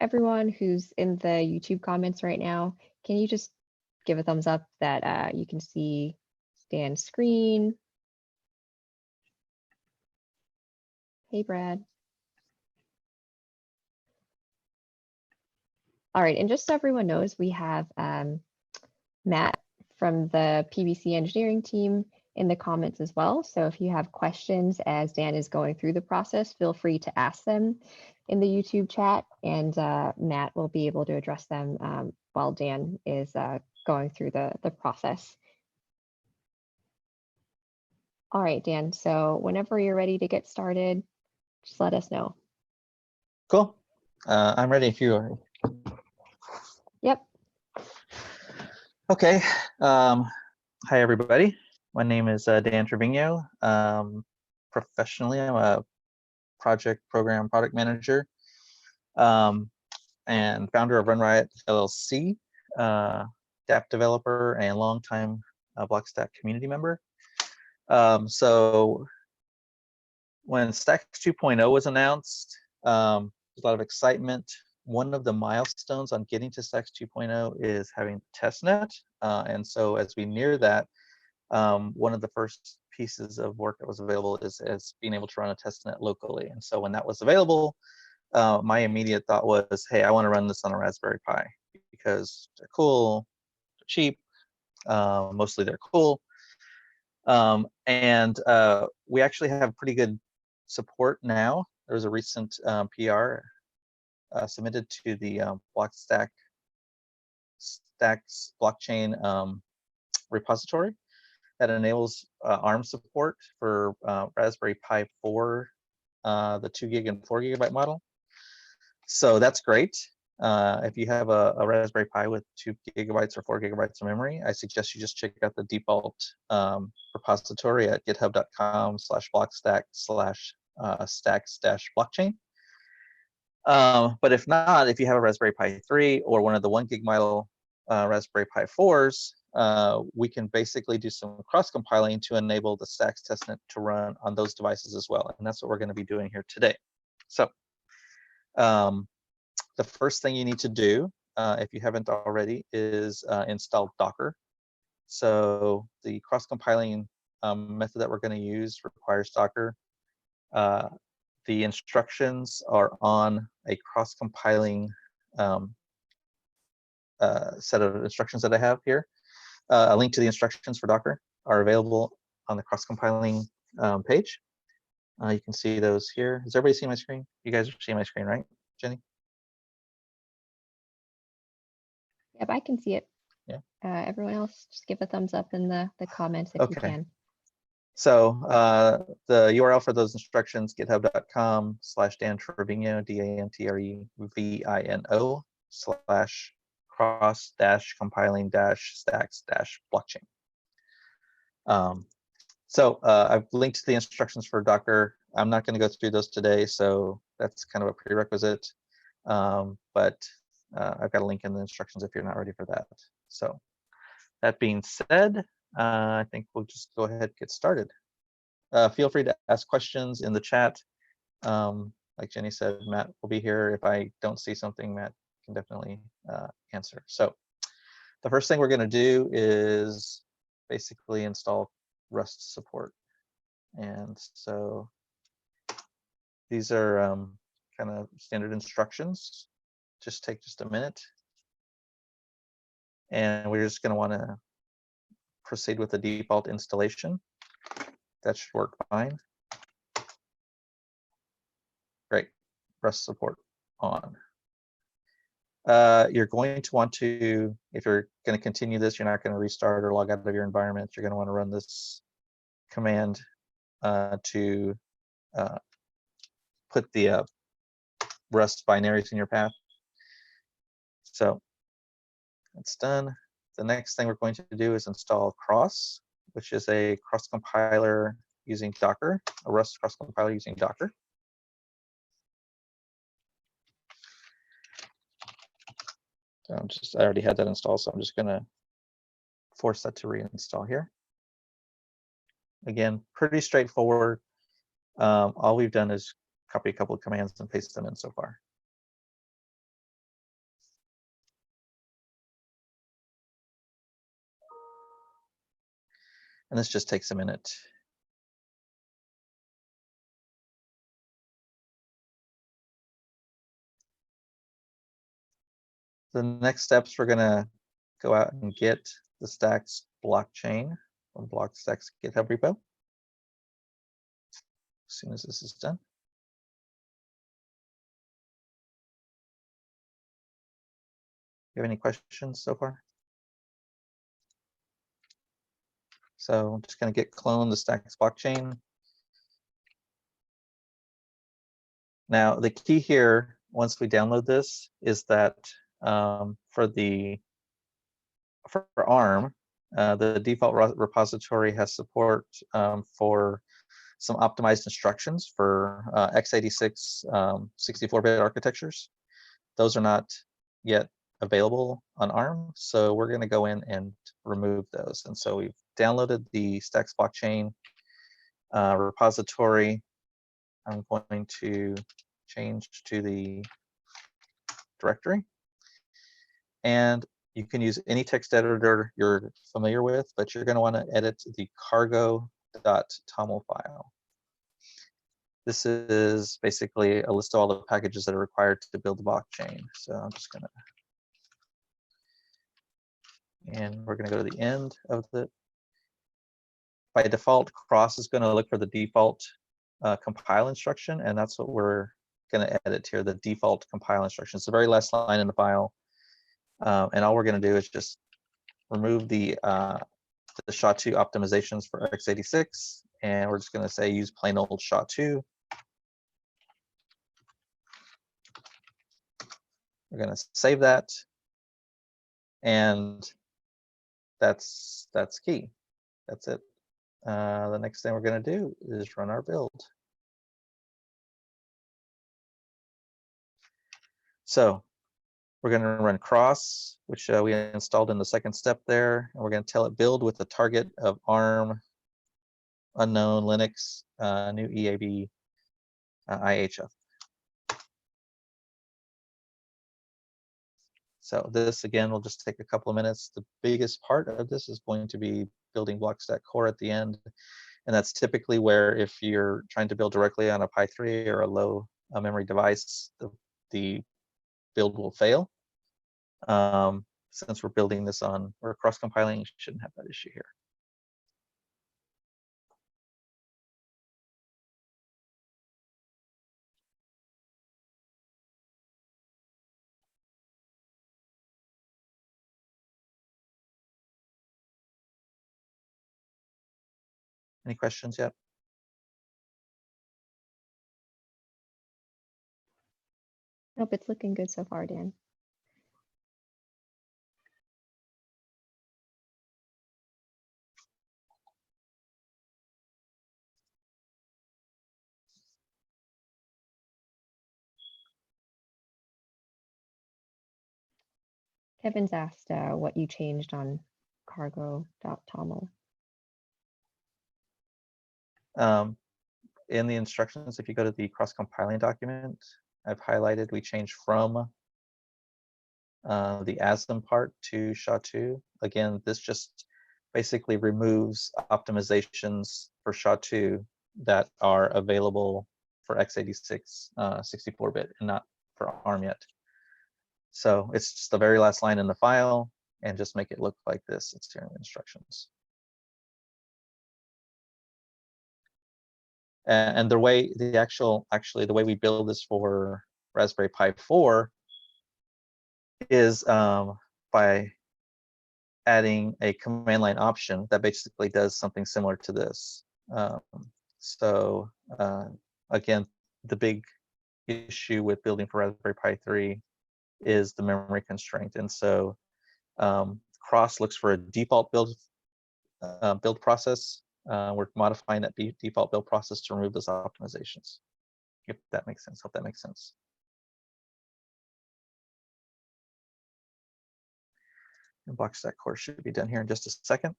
everyone who's in the YouTube comments right now, can you just give a thumbs up that you can see Dan's screen? Hey, Brad. All right, and just so everyone knows, we have Matt from the PVC engineering team in the comments as well. So if you have questions as Dan is going through the process, feel free to ask them in the YouTube chat, and Matt will be able to address them while Dan is going through the process. All right, Dan, so whenever you're ready to get started, just let us know. Cool. I'm ready if you are. Yep. Okay. Hi, everybody. My name is Dan Trevino. Professionally, I'm a product manager and founder of Run Riot LLC, app developer, and longtime Blockstack community member. So when Stacks 2.0 was announced, there's a lot of excitement. One of the milestones on getting to Stacks 2.0 is having Testnet. And so as we near that, one of the first pieces of work that was available is being able to run a testnet locally. And so when that was available, my immediate thought was, hey, I want to run this on a Raspberry Pi because they're cool, they're cheap, mostly they're cool. And we actually have pretty good support now. There was a recent PR submitted to the Blockstack Stacks blockchain repository that enables ARM support for Raspberry Pi 4, the 2 gig and 4 gigabyte model. So that's great. If you have a Raspberry Pi with 2 gigabytes or 4 gigabytes of memory, I suggest you just check out the default repository at github.com/blockstack/stacks-blockchain. But if not, if you have a Raspberry Pi 3 or one of the 1 gig model Raspberry Pi 4s, we can basically do some cross-compiling to enable the Stacks testnet to run on those devices as well. And that's what we're going to be doing here today. So the first thing you need to do, if you haven't already, is install Docker. So the cross-compiling method that we're going to use requires Docker. The instructions are on a cross-compiling set of instructions that I have here. A link to the instructions for Docker are available on the cross-compiling page. You can see those here. Does everybody see my screen? You guys are seeing my screen, right, Jenny? Yep, I can see it. Yeah. Everyone else, just give a thumbs up in the comments if you can. So the URL for those instructions, github.com/Dan Trevino, DANTREVINO/cross-compiling-stacks-blockchain. So I've linked to the instructions for Docker. I'm not going to go through those today, so that's kind of a prerequisite. But I've got a link in the instructions if you're not ready for that. So that being said, I think we'll just go ahead and get started. Feel free to ask questions in the chat. Like Jenny said, Matt will be here. If I don't see something, Matt can definitely answer. So the first thing we're going to do is basically install Rust support. And so these are kind of standard instructions. Just take just a minute. And we're just going to want to proceed with the default installation. That should work fine. Great. Rust support on. You're going to want to, if you're going to continue this, you're not going to restart or log out of your environment. You're going to want to run this command to put the Rust binaries in your path. So that's done. The next thing we're going to do is install Cross, which is a cross compiler using Docker, a Rust cross compiler using Docker. So I already had that installed, so I'm just going to force that to reinstall here. Again, pretty straightforward. All we've done is copy a couple of commands and paste them in so far. And this just takes a minute. The next steps, we're going to go out and get the Stacks blockchain from Blockstack's GitHub repo. As soon as this is done. You have any questions so far? So I'm just going to git clone the Stacks blockchain. Now, the key here, once we download this, is that for ARM, the default repository has support for some optimized instructions for x86 64-bit architectures. Those are not yet available on ARM, so we're going to go in and remove those. And so we've downloaded the Stacks blockchain repository. I'm going to change to the directory. And you can use any text editor you're familiar with, but you're going to want to edit the cargo.toml file. This is basically a list of all the packages that are required to build the blockchain. So I'm just going to, and we're going to go to the end of the, by default, Cross is going to look for the default compile instruction, and that's what we're going to edit here, the default compile instruction. It's the very last line in the file. And all we're going to do is just remove the SHA-2 optimizations for x86, and we're just going to say use plain old SHA-2. We're going to save that, and that's key. That's it. The next thing we're going to do is run our build. So we're going to run cross, which we installed in the second step there, and we're going to tell it build with the target of ARM, unknown, Linux, new EAB, IHF. So this, again, will just take a couple of minutes. The biggest part of this is going to be building Blockstack core at the end. And that's typically where, if you're trying to build directly on a Pi 3 or a low memory device, the build will fail. Since we're building this on, or cross-compiling, you shouldn't have that issue here. Any questions yet? Nope, it's looking good so far, Dan. Kevin's asked what you changed on cargo.toml. In the instructions, if you go to the cross-compiling document, I've highlighted we changed from the ASM part to SHA-2. Again, this just basically removes optimizations for SHA-2 that are available for x86 64-bit and not for ARM yet. So it's just the very last line in the file, and just make it look like this. It's here in the instructions. And the way actually the way we build this for Raspberry Pi 4 is by adding a command line option that basically does something similar to this. Again, the big issue with building for Raspberry Pi 3 is the memory constraint, and so Cross looks for a default build process. We're modifying that default build process to remove those optimizations. If that makes sense. Hope that makes sense. And Blockstack core should be done here in just a second.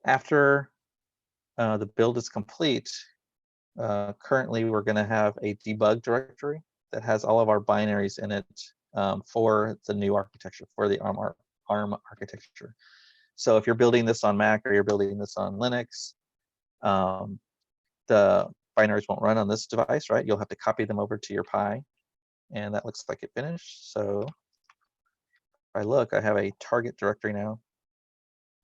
After the build is complete, currently we're going to have a debug directory that has all of our binaries in it for the new architecture, for the ARM architecture. So if you're building this on Mac or you're building this on Linux, the binaries won't run on this device, right? You'll have to copy them over to your Pi, and that looks like it finished. So if I look, I have a target directory now.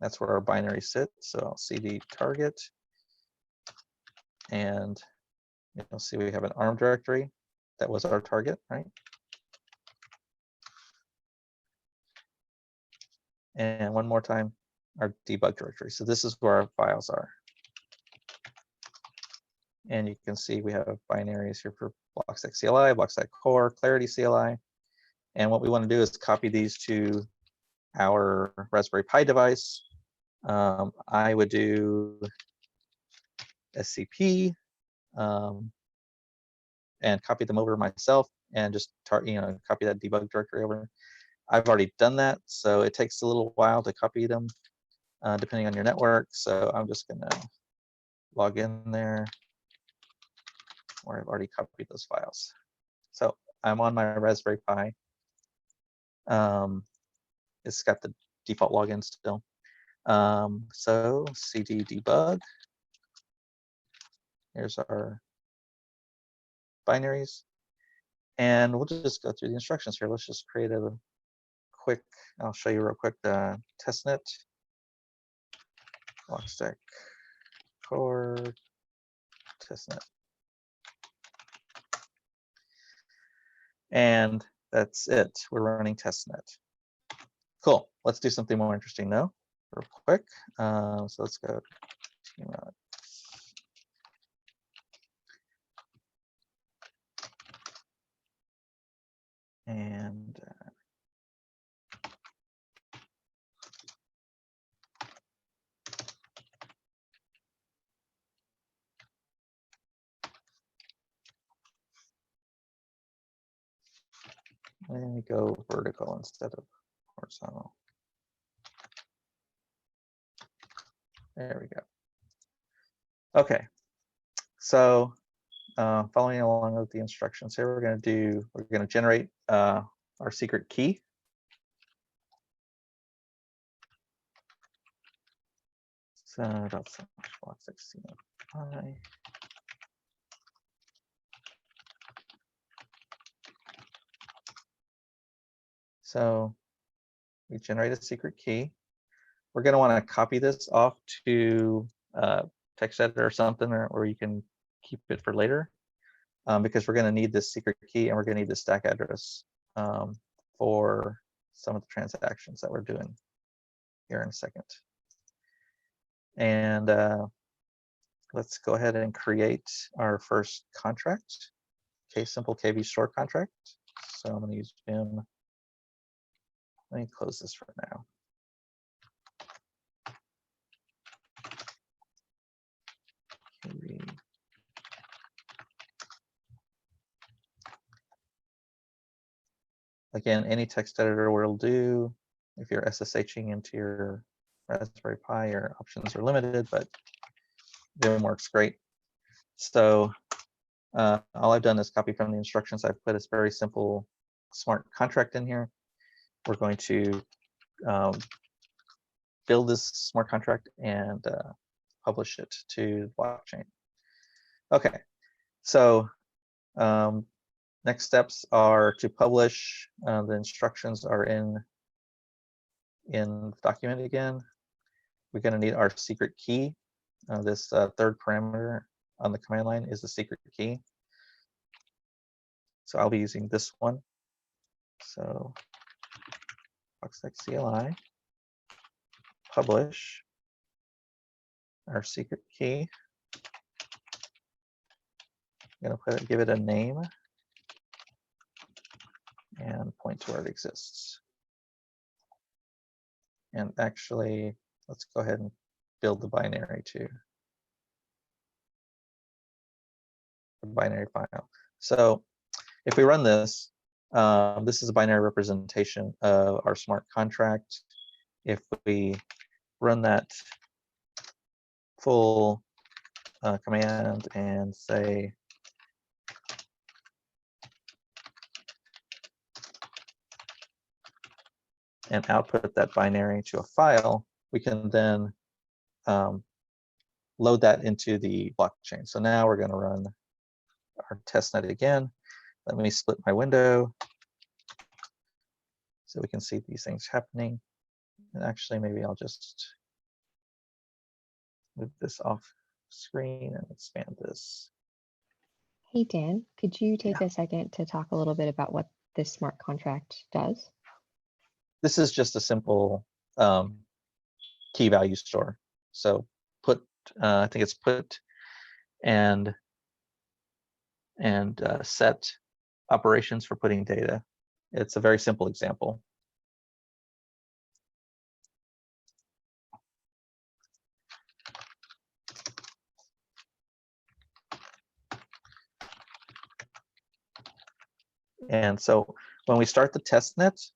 That's where our binary sits. So I'll cd target, and you'll see we have an ARM directory. That was our target, right? And one more time, our debug directory. So this is where our files are. And you can see we have binaries here for Blockstack CLI, Blockstack Core, Clarity CLI. And what we want to do is copy these to our Raspberry Pi device. I would do SCP and copy them over myself, and just copy that debug directory over. I've already done that, so it takes a little while to copy them, depending on your network. So I'm just gonna log in there where I've already copied those files. So I'm on my Raspberry Pi. It's got the default login still. So cd debug. Here's our binaries. And we'll just go through the instructions here. Let's just create a quick, I'll show you real quick, the testnet, Blockstack core, testnet. And that's it. We're running testnet. Cool. Let's do something more interesting though, real quick. So let's go tmod. And we go vertical instead of horizontal. There we go. Okay, so following along with the instructions here, we're going to generate our secret key. So ./blockstack. So we generate a secret key. We're going to want to copy this off to text editor or something, or you can keep it for later, because we're going to need this secret key, and we're going to need the stack address for some of the transactions that we're doing here in a second. And let's go ahead and create our first contract, simple KV store contract. So I'm going to use Vim. Let me close this for now. Again, any text editor will do. If you're SSHing into your Raspberry Pi, your options are limited, but Vim works great. So all I've done is copy from the instructions. I've put a very simple smart contract in here. We're going to build this smart contract and publish it to the blockchain. Okay, so next steps are to publish. The instructions are in the document again. We're going to need our secret key. This third parameter on the command line is the secret key. So I'll be using this one. So Blockstack CLI, publish our secret key. I'm going to give it a name and point to where it exists. And actually, let's go ahead and build the binary too. The binary file. So if we run this, this is a binary representation of our smart contract. If we run that full command and say and output that binary to a file, we can then load that into the blockchain. So now we're going to run our testnet again. Let me split my window so we can see these things happening. And actually, maybe I'll just move this off screen and expand this. Hey, Dan, could you take a second to talk a little bit about what this smart contract does? This is just a simple key value store. So put, I think it's put and set operations for putting data. It's a very simple example. And so when we start the testnet,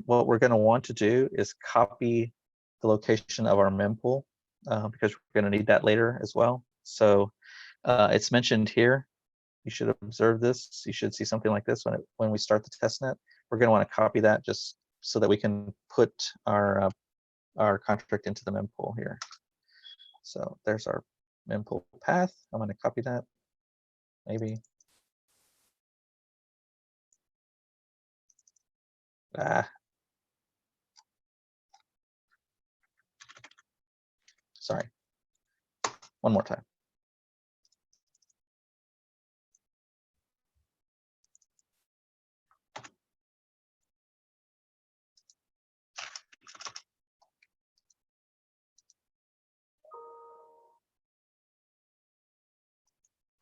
what we're going to want to do is copy the location of our mempool because we're going to need that later as well. So it's mentioned here. You should observe this. You should see something like this when we start the testnet. We're going to want to copy that just so that we can put our contract into the mempool here. So there's our mempool path. I'm going to copy that. Maybe. Sorry. One more time.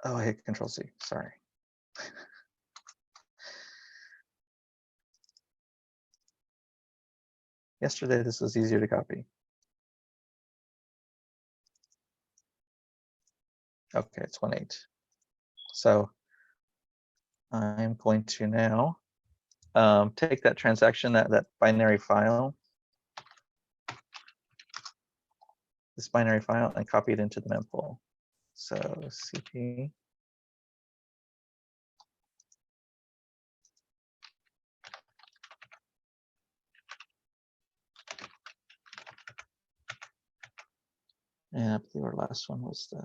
Oh, I hit Control C. Sorry. Yesterday, this was easier to copy. Okay, it's 1.8. So I'm going to now take that transaction, that binary file, this binary file, and copy it into the mempool. So CP. And I believe our last one was the.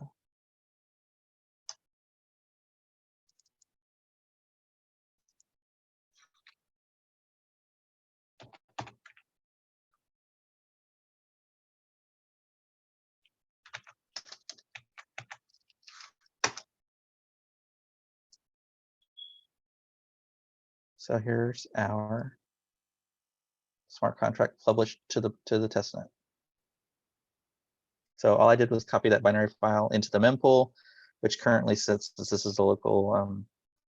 So here's our smart contract published to the testnet. So all I did was copy that binary file into the mempool, which currently sits, this is a local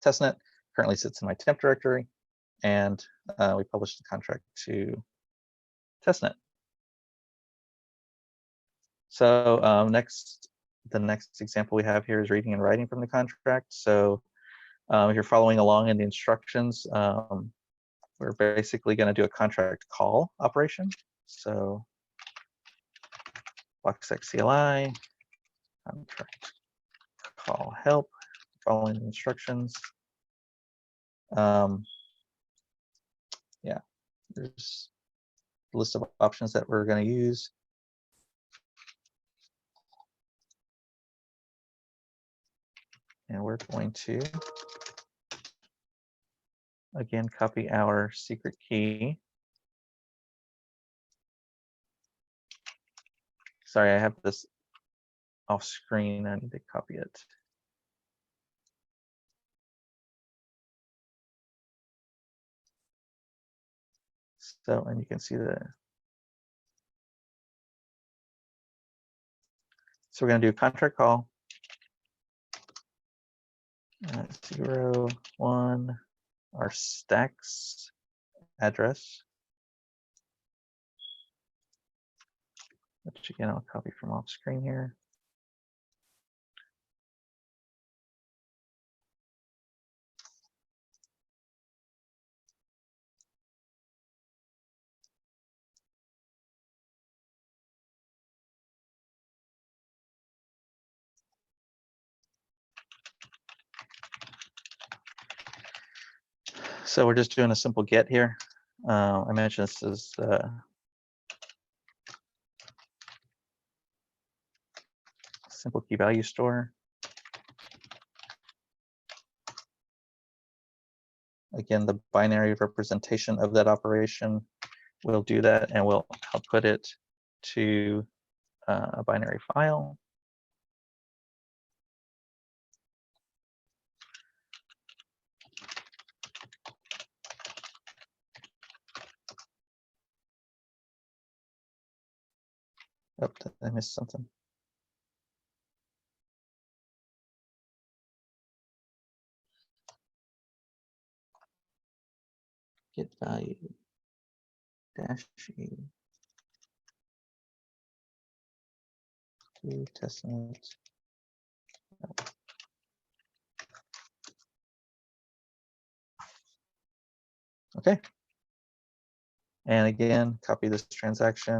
testnet, currently sits in my temp directory, and we published the contract to testnet. So the next example we have here is reading and writing from the contract. So if you're following along in the instructions, we're basically going to do a contract call operation. So Blockstack CLI, contract call help, following the instructions. Yeah, there's a list of options that we're going to use. And we're going to, again, copy our secret key. Sorry, I have this off screen. I need to copy it. So, and you can see the. So we're going to do contract call. 0, 1, our stacks address, which again I'll copy from off screen here. So we're just doing a simple get here. I mentioned this is simple key value store. Again, the binary representation of that operation will do that, and we'll output it to a binary file. Oh, did I miss something? Get value dash e to testnet. Okay. And again, copy this transaction.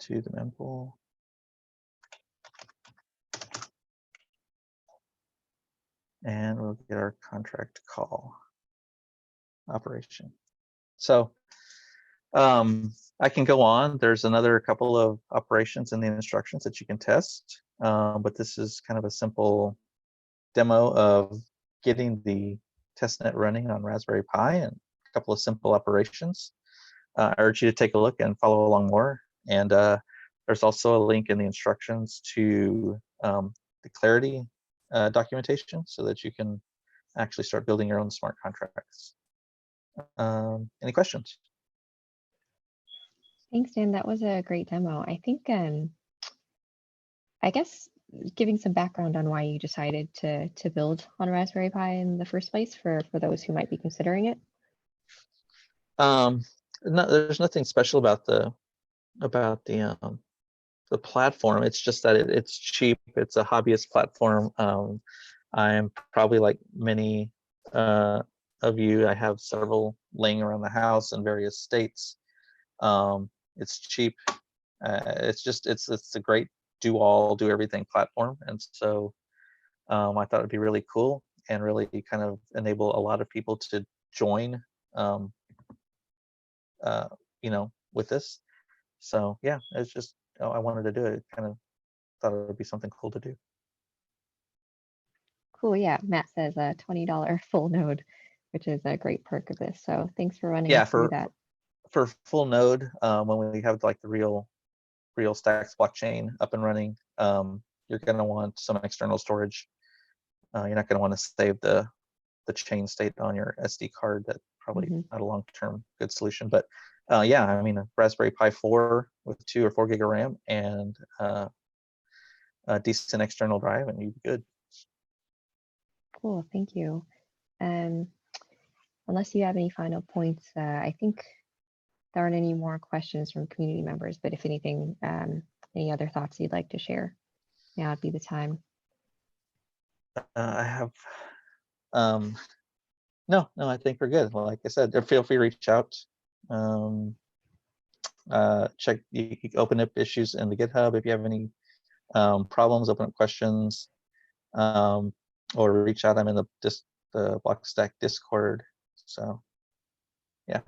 To the mempool. And we'll get our contract call operation. So I can go on. There's another couple of operations in the instructions that you can test, but this is kind of a simple demo of getting the testnet running on Raspberry Pi and a couple of simple operations. I urge you to take a look and follow along more. And there's also a link in the instructions to the Clarity documentation so that you can actually start building your own smart contracts. Any questions? Thanks, Dan. That was a great demo. I think, I guess, giving some background on why you decided to build on Raspberry Pi in the first place for those who might be considering it. No, there's nothing special about the platform. It's just that it's cheap. It's a hobbyist platform. I'm probably like many of you. I have several laying around the house in various states. It's cheap. It's a great do everything platform, and so I thought it'd be really cool and really kind of enable a lot of people to join. With this. So yeah, it's just I wanted to do it. Kind of thought it would be something cool to do. Cool. Yeah, Matt says a $20 full node, which is a great perk of this. So thanks for running us through that. For full node, when we have like the real Stacks blockchain up and running, you're going to want some external storage. You're not going to want to save the chain state on your SD card. That's probably not a long-term good solution. But yeah, I mean, a Raspberry Pi 4 with 2 or 4 gig of RAM and a decent external drive, and you'd be good. Cool, thank you. Unless you have any final points, I think there aren't any more questions from community members, but if anything, any other thoughts you'd like to share, now would be the time. I have, no, I think we're good. Well, like I said, feel free to reach out. Check, you can open up issues in the GitHub if you have any problems, open up questions, or reach out. I'm in the Blockstack Discord. So yeah,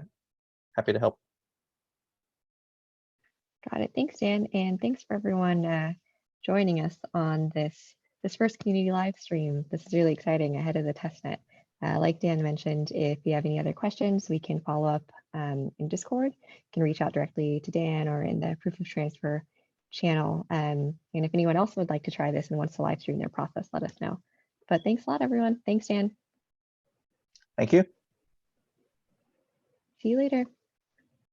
happy to help. Got it. Thanks, Dan, and thanks for everyone joining us on this first community live stream. This is really exciting ahead of the testnet. Like Dan mentioned, if you have any other questions, we can follow up in Discord. You can reach out directly to Dan or in the proof of transfer channel. And if anyone else would like to try this and wants to live stream their process, let us know. But thanks a lot, everyone. Thanks, Dan. Thank you. See you later.